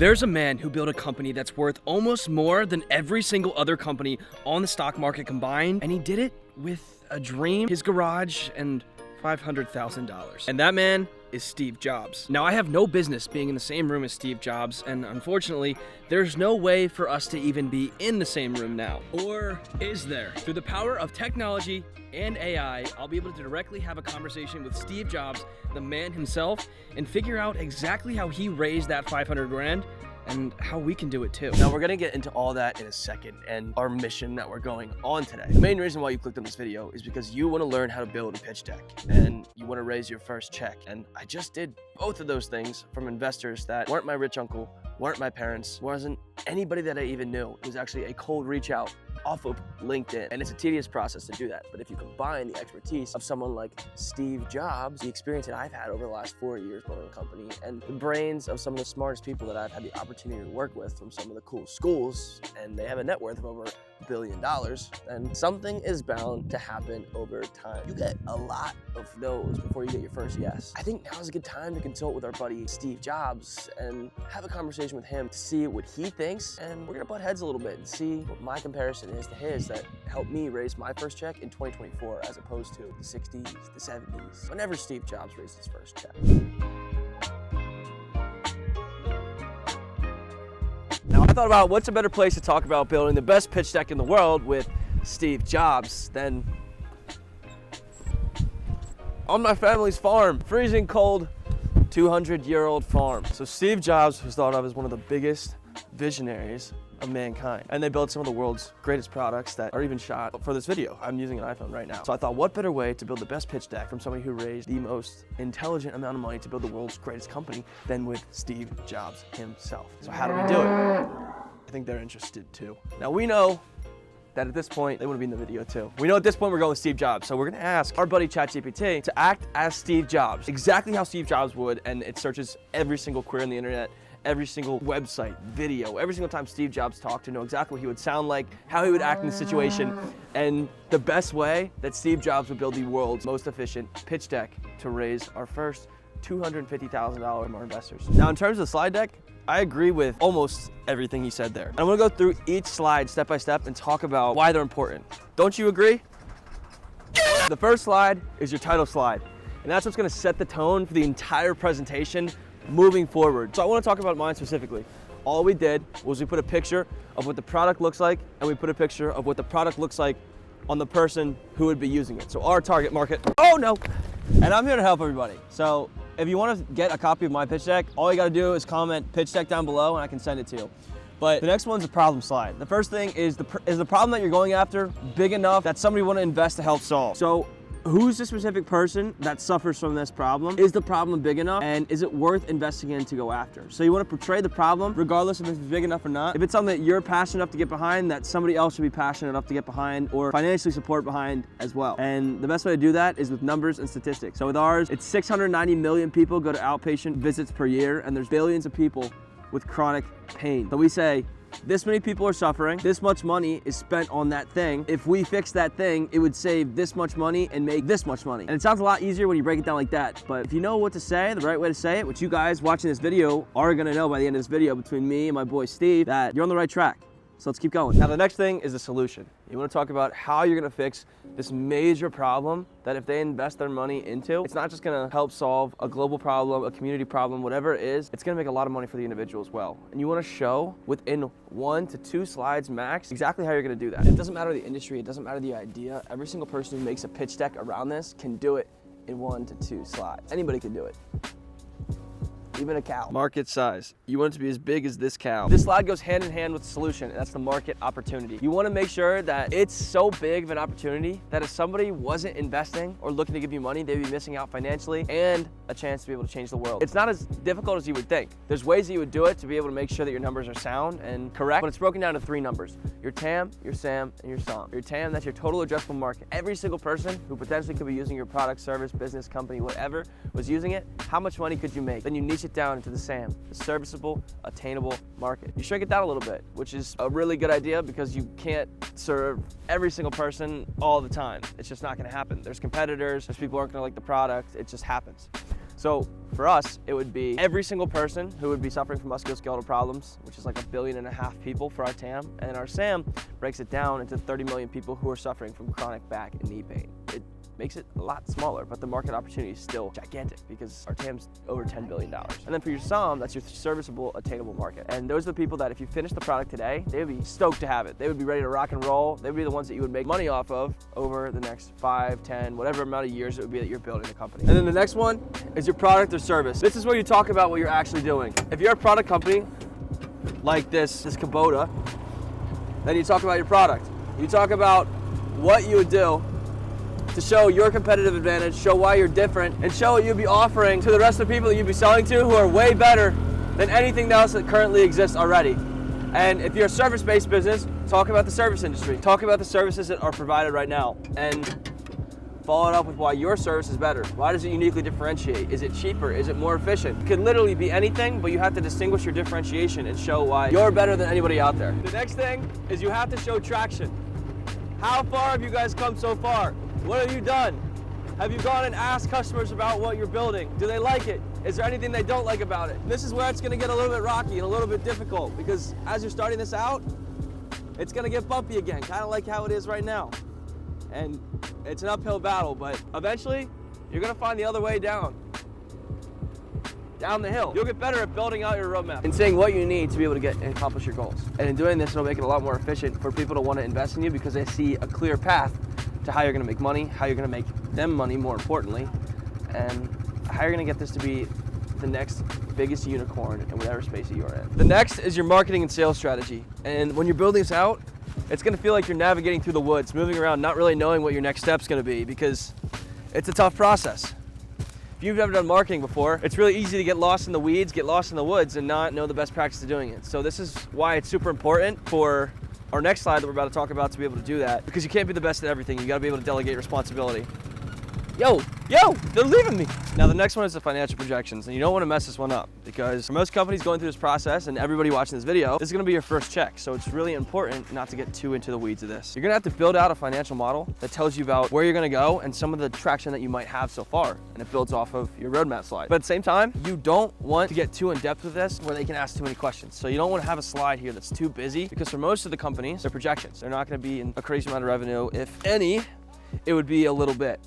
There's a man who built a company that's worth almost more than every single other company on the stock market combined, and he did it with a dream, his garage, and $500,000. And that man is Steve Jobs. Now, I have no business being in the same room as Steve Jobs, and unfortunately, there's no way for us to even be in the same room now. Or is there? Through the power of technology and AI, I'll be able to directly have a conversation with Steve Jobs, the man himself, and figure out exactly how he raised that 500 grand and how we can do it too. Now, we're gonna get into all that in a second and our mission that we're going on today. The main reason why you clicked on this video is because you wanna learn how to build a pitch deck and you wanna raise your first check. And I just did both of those things from investors that weren't my rich uncle, weren't my parents, wasn't anybody that I even knew. It was actually a cold reach out off of LinkedIn. And it's a tedious process to do that. But if you combine the expertise of someone like Steve Jobs, the experience that I've had over the last 4 years building a company, and the brains of some of the smartest people that I've had the opportunity to work with from some of the cool schools, and they have a net worth of over $1 billion, then something is bound to happen over time. You get a lot of no's before you get your first yes. I think now is a good time to consult with our buddy Steve Jobs and have a conversation with him to see what he thinks, and we're gonna butt heads a little bit and see what my comparison is to his that helped me raise my first check in 2024 as opposed to the 60s, the 70s, whenever Steve Jobs raised his first check. Now, I thought about what's a better place to talk about building the best pitch deck in the world with Steve Jobs than on my family's farm, freezing cold, 200-year-old farm. So Steve Jobs was thought of as one of the biggest visionaries of mankind. And they built some of the world's greatest products that are even shot for this video. I'm using an iPhone right now. So I thought, what better way to build the best pitch deck from somebody who raised the most intelligent amount of money to build the world's greatest company than with Steve Jobs himself. So how do we do it? I think they're interested too. Now, we know that at this point, they want to be in the video too. We know at this point we're going with Steve Jobs. So we're gonna ask our buddy ChatGPT to act as Steve Jobs, exactly how Steve Jobs would, and it searches every single query on the internet, every single website, video, every single time Steve Jobs talked to know exactly what he would sound like, how he would act in the situation, and the best way that Steve Jobs would build the world's most efficient pitch deck to raise our first $250,000 from our investors. Now, in terms of the slide deck, I agree with almost everything he said there. And I'm gonna go through each slide step by step and talk about why they're important. Don't you agree? The first slide is your title slide, and that's what's gonna set the tone for the entire presentation moving forward. So I want to talk about mine specifically. All we did was we put a picture of what the product looks like, and we put a picture of what the product looks like on the person who would be using it. So our target market, oh no! And I'm here to help everybody. So if you want to get a copy of my pitch deck, all you got to do is comment pitch deck down below and I can send it to you. But the next one's a problem slide. The first thing is the problem that you're going after big enough that somebody want to invest to help solve? So who's the specific person that suffers from this problem? Is the problem big enough? And is it worth investing in to go after? So you want to portray the problem, regardless if it's big enough or not. If it's something that you're passionate enough to get behind, that somebody else should be passionate enough to get behind or financially support behind as well. And the best way to do that is with numbers and statistics. So with ours, it's 690 million people go to outpatient visits per year, and there's billions of people with chronic pain. So we say, this many people are suffering, this much money is spent on that thing. If we fix that thing, it would save this much money and make this much money. And it sounds a lot easier when you break it down like that, but if you know what to say, the right way to say it, which you guys watching this video are gonna know by the end of this video between me and my boy Steve, that you're on the right track. So let's keep going. Now the next thing is the solution. You wanna talk about how you're gonna fix this major problem that if they invest their money into, it's not just gonna help solve a global problem, a community problem, whatever it is, it's gonna make a lot of money for the individual as well. And you wanna show within 1 to 2 slides max exactly how you're gonna do that. It doesn't matter the industry, it doesn't matter the idea. Every single person who makes a pitch deck around this can do it in 1 to 2 slides. Anybody can do it. Even a cow. Market size. You want it to be as big as this cow. This slide goes hand in hand with the solution, and that's the market opportunity. You want to make sure that it's so big of an opportunity that if somebody wasn't investing or looking to give you money, they'd be missing out financially and a chance to be able to change the world. It's not as difficult as you would think. There's ways that you would do it to be able to make sure that your numbers are sound and correct, but it's broken down to 3 numbers. Your TAM, your SAM, and your SOM. Your TAM, that's your total addressable market. Every single person who potentially could be using your product, service, business, company, whatever, was using it, how much money could you make? Then you niche it down into the SAM, the serviceable, attainable market. You shrink it down a little bit, which is a really good idea because you can't serve every single person all the time. It's just not gonna happen. There's competitors, there's people who aren't gonna like the product, it just happens. So for us, it would be every single person who would be suffering from musculoskeletal problems, which is like 1.5 billion people for our TAM. And our SAM breaks it down into 30 million people who are suffering from chronic back and knee pain. It makes it a lot smaller, but the market opportunity is still gigantic because our TAM's over $10 billion. And then for your SOM, that's your serviceable, attainable market. And those are the people that if you finish the product today, they would be stoked to have it. They would be ready to rock and roll. They would be the ones that you would make money off of over the next 5, 10, whatever amount of years it would be that you're building the company. And then the next one is your product or service. This is where you talk about what you're actually doing. If you're a product company like this Kubota, then you talk about your product. You talk about what you would do to show your competitive advantage, show why you're different, and show what you'd be offering to the rest of the people that you'd be selling to who are way better than anything else that currently exists already. And if you're a service-based business, talk about the service industry. Talk about the services that are provided right now and follow it up with why your service is better. Why does it uniquely differentiate? Is it cheaper? Is it more efficient? It could literally be anything, but you have to distinguish your differentiation and show why you're better than anybody out there. The next thing is you have to show traction. How far have you guys come so far? What have you done? Have you gone and asked customers about what you're building? Do they like it? Is there anything they don't like about it? And this is where it's gonna get a little bit rocky and a little bit difficult because as you're starting this out, it's gonna get bumpy again, kind of like how it is right now. And it's an uphill battle, but eventually you're gonna find the other way down the hill. You'll get better at building out your roadmap and saying what you need to be able to get and accomplish your goals. And in doing this, it'll make it a lot more efficient for people to want to invest in you because they see a clear path to how you're gonna make money, how you're gonna make them money more importantly, and how you're gonna get this to be the next biggest unicorn in whatever space that you're in. The next is your marketing and sales strategy. And when you're building this out, it's gonna feel like you're navigating through the woods, moving around, not really knowing what your next step's gonna be because it's a tough process. If you've never done marketing before, it's really easy to get lost in the weeds, get lost in the woods, and not know the best practice of doing it. So this is why it's super important for our next slide that we're about to talk about to be able to do that, because you can't be the best at everything. You gotta be able to delegate responsibility. Yo, they're leaving me. Now the next one is the financial projections, and you don't wanna mess this one up because for most companies going through this process and everybody watching this video, this is gonna be your first check. So it's really important not to get too into the weeds of this. You're gonna have to build out a financial model that tells you about where you're gonna go and some of the traction that you might have so far, and it builds off of your roadmap slide. But at the same time, you don't want to get too in depth with this where they can ask too many questions. So you don't wanna have a slide here that's too busy because for most of the companies, they're projections. They're not gonna be in a crazy amount of revenue. If any, it would be a little bit.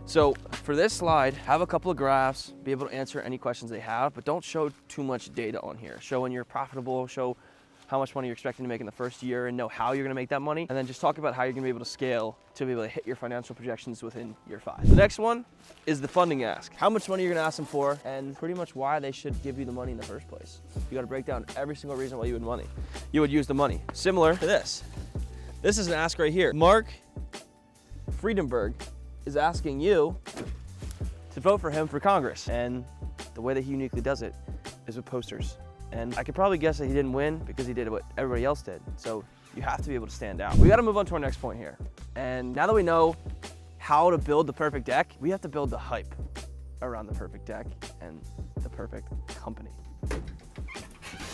So for this slide, have a couple of graphs, be able to answer any questions they have, but don't show too much data on here. Show when you're profitable, show how much money you're expecting to make in the first year and know how you're gonna make that money. And then just talk about how you're gonna be able to scale to be able to hit your financial projections within year 5. The next one is the funding ask. How much money you're gonna ask them for and pretty much why they should give you the money in the first place. You gotta break down every single reason why you would use the money. Similar to this. This is an ask right here. Mark Friedenberg is asking you to vote for him for Congress. And the way that he uniquely does it is with posters. And I could probably guess that he didn't win because he did what everybody else did. So you have to be able to stand out. We gotta move on to our next point here. And now that we know how to build the perfect deck, we have to build the hype around the perfect deck and the perfect company.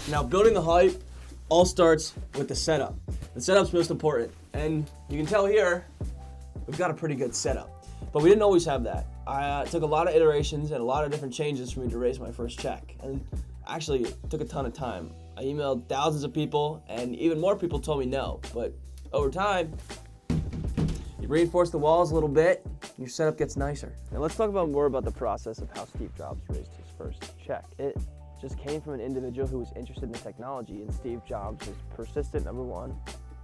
Now building the hype all starts with the setup. The setup's most important. And you can tell here, we've got a pretty good setup. But we didn't always have that. I took a lot of iterations and a lot of different changes for me to raise my first check. And actually, it took a ton of time. I emailed thousands of people and even more people told me no. But over time, you reinforce the walls a little bit, and your setup gets nicer. Now let's talk more about the process of how Steve Jobs raised his first check. It just came from an individual who was interested in the technology, and Steve Jobs was persistent, number one.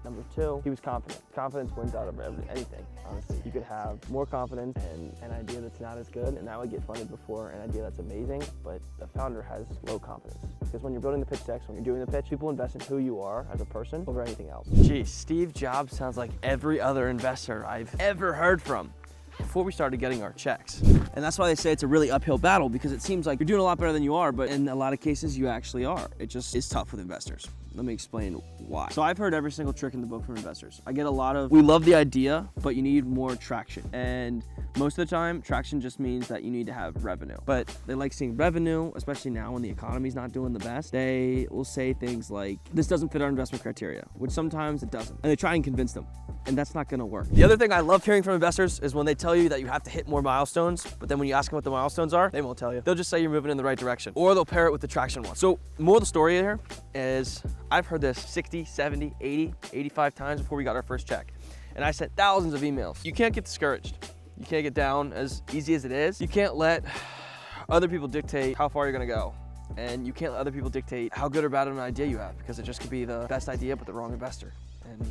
Number two, he was confident. Confidence wins out of anything, honestly. You could have more confidence and an idea that's not as good, and that would get funded before an idea that's amazing, but the founder has low confidence. Because when you're building the pitch decks, when you're doing the pitch, people invest in who you are as a person over anything else. Geez, Steve Jobs sounds like every other investor I've ever heard from before we started getting our checks. And that's why they say it's a really uphill battle, because it seems like you're doing a lot better than you are, but in a lot of cases you actually are. It just is tough with investors. Let me explain why. So I've heard every single trick in the book from investors. I get a lot of, we love the idea, but you need more traction. And most of the time, traction just means that you need to have revenue. But they like seeing revenue, especially now when the economy's not doing the best. They will say things like, this doesn't fit our investment criteria, which sometimes it doesn't. And they try and convince them. And that's not gonna work. The other thing I love hearing from investors is when they tell you you that you have to hit more milestones, but then when you ask them what the milestones are, they won't tell you. They'll just say you're moving in the right direction, or they'll pair it with the traction one. So more of the story here is I've heard this 60, 70, 80, 85 times before we got our first check. And I sent thousands of emails. You can't get discouraged. You can't get down as easy as it is. You can't let other people dictate how far you're gonna go. And you can't let other people dictate how good or bad of an idea you have, because it just could be the best idea, but the wrong investor. And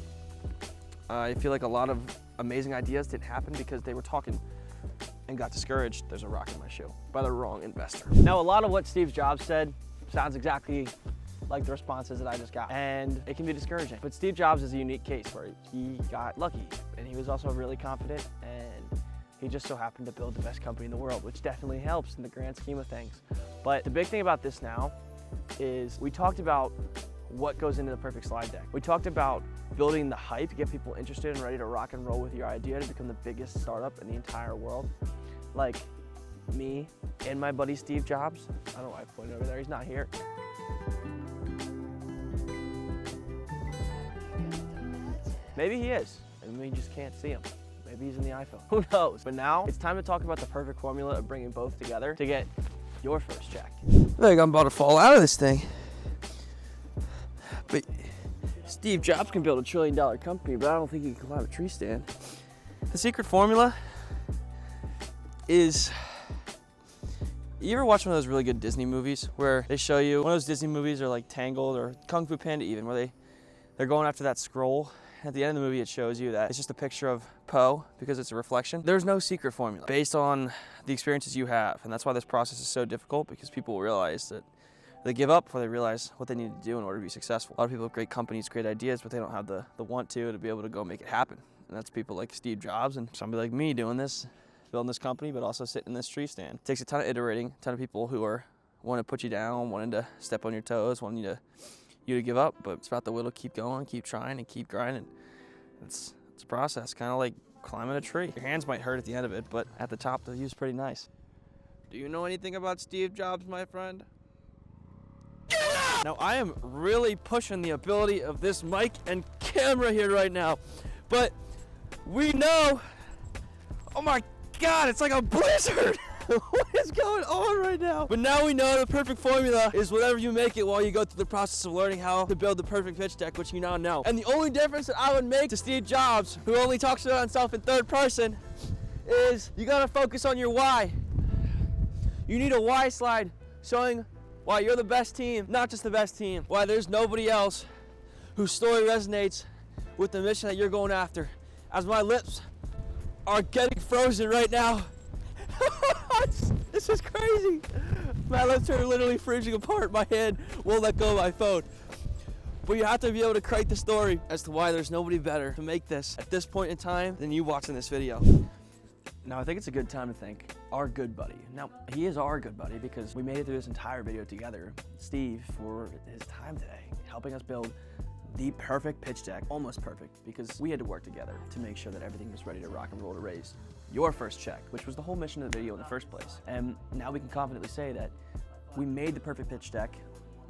I feel like a lot of amazing ideas didn't happen because they were talking and got discouraged. There's a rock in my shoe by the wrong investor. Now, a lot of what Steve Jobs said sounds exactly like the responses that I just got, and it can be discouraging. But Steve Jobs is a unique case where he got lucky, and he was also really confident, and he just so happened to build the best company in the world, which definitely helps in the grand scheme of things. But the big thing about this now is we talked about what goes into the perfect slide deck. We talked about building the hype to get people interested and ready to rock and roll with your idea to become the biggest startup in the entire world. Like me and my buddy Steve Jobs. I don't know why I pointed over there, he's not here. Maybe he is, and we just can't see him. Maybe he's in the iPhone, who knows? But now it's time to talk about the perfect formula of bringing both together to get your first check. I feel like I'm about to fall out of this thing. But Steve Jobs can build $1 trillion company, but I don't think he can climb a tree stand. The secret formula is, you ever watch one of those really good Disney movies where they show you, one of those Disney movies are like Tangled or Kung Fu Panda even, where they're going after that scroll. At the end of the movie, it shows you that it's just a picture of Poe because it's a reflection. There's no secret formula based on the experiences you have. And that's why this process is so difficult, because people realize that they give up before they realize what they need to do in order to be successful. A lot of people have great companies, great ideas, but they don't have the want to be able to go make it happen. And that's people like Steve Jobs and somebody like me doing this, building this company, but also sitting in this tree stand. It takes a ton of iterating, a ton of people who are wanting to put you down, wanting to step on your toes, wanting you to give up, but it's about the will to keep going, keep trying, and keep grinding. It's a process, kind of like climbing a tree. Your hands might hurt at the end of it, but at the top, the view's pretty nice. Do you know anything about Steve Jobs, my friend? Now, I am really pushing the ability of this mic and camera here right now, but we know, oh my God, it's like a blizzard. What is going on right now? But now we know the perfect formula is whatever you make it while you go through the process of learning how to build the perfect pitch deck, which you now know. And the only difference that I would make to Steve Jobs, who only talks about himself in third person, is you gotta focus on your why. You need a why slide showing why you're the best team, not just the best team, why there's nobody else whose story resonates with the mission that you're going after. As my lips are getting frozen right now. This is crazy. My lips are literally freezing apart. My hand won't let go of my phone. But you have to be able to create the story as to why there's nobody better to make this at this point in time than you watching this video. Now, I think it's a good time to thank our good buddy. Now, he is our good buddy because we made it through this entire video together. Steve, for his time today, helping us build the perfect pitch deck, almost perfect, because we had to work together to make sure that everything was ready to rock and roll to raise your first check, which was the whole mission of the video in the first place. And now we can confidently say that we made the perfect pitch deck,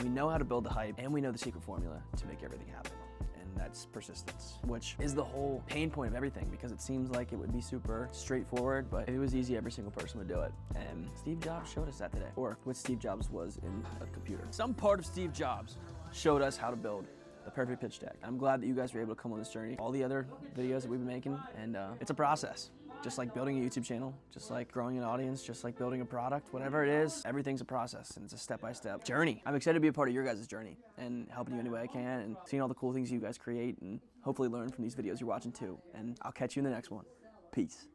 we know how to build the hype, and we know the secret formula to make everything happen. And that's persistence, which is the whole pain point of everything, because it seems like it would be super straightforward, but if it was easy, every single person would do it. And Steve Jobs showed us that today, or what Steve Jobs was in a computer. Some part of Steve Jobs showed us how to build the perfect pitch deck. I'm glad that you guys were able to come on this journey. All the other videos that we've been making, and it's a process. Just like building a YouTube channel, just like growing an audience, just like building a product, whatever it is, everything's a process, and it's a step-by-step journey. I'm excited to be a part of your guys' journey and helping you any way I can, and seeing all the cool things you guys create, and hopefully learn from these videos you're watching too. And I'll catch you in the next one. Peace.